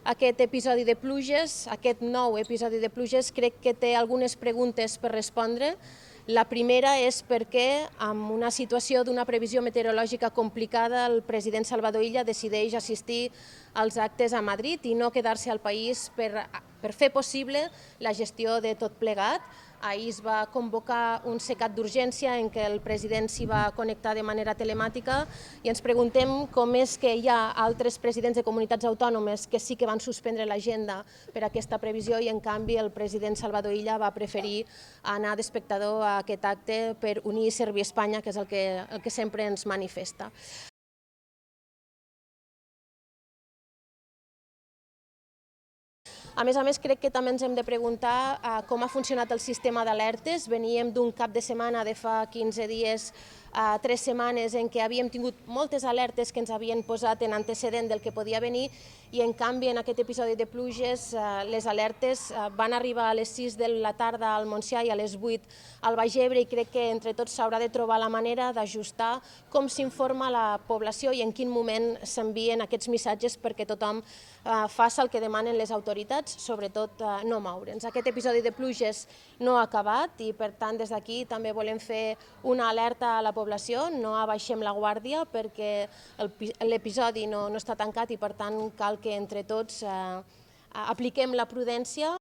aquest episodi de pluges, aquest nou episodi de pluges, crec que té algunes preguntes per respondre. La primera és per què, amb una situació d'una previsió meteorològica complicada, el president Salvador Illa decideix assistir als actes a Madrid i no quedar-se al país per fer possible la gestió de tot plegat. Ahir es va convocar un cecat d'urgència en què el president s'hi va connectar de manera telemàtica i ens preguntem com és que hi ha altres presidents de comunitats autònomes que sí que van suspendre l'agenda per aquesta previsió i en canvi el president Salvador Illa va preferir anar d'espectador a aquest acte per unir i servir Espanya, que és el que sempre ens manifesta. A més, crec que també ens hem de preguntar com ha funcionat el sistema d'alertes. Veníem d'un cap de setmana de fa 15 dies, 3 setmanes, en què havíem tingut moltes alertes que ens havien posat en antecedent del que podia venir i, en canvi, en aquest episodi de pluges, les alertes van arribar a les 6 de la tarda al Montsià i a les 8 al Baix Ebre i crec que entre tots s'haurà de trobar la manera d'ajustar com s'informa la població i en quin moment s'envien aquests missatges perquè tothom faci el que demanen les autoritats, sobretot no moure'ns. Aquest episodi de pluges no ha acabat i, per tant, des d'aquí també volem fer una alerta a la població, no abaixem la guàrdia perquè l'episodi no està tancat i, per tant, cal que entre tots apliquem la prudència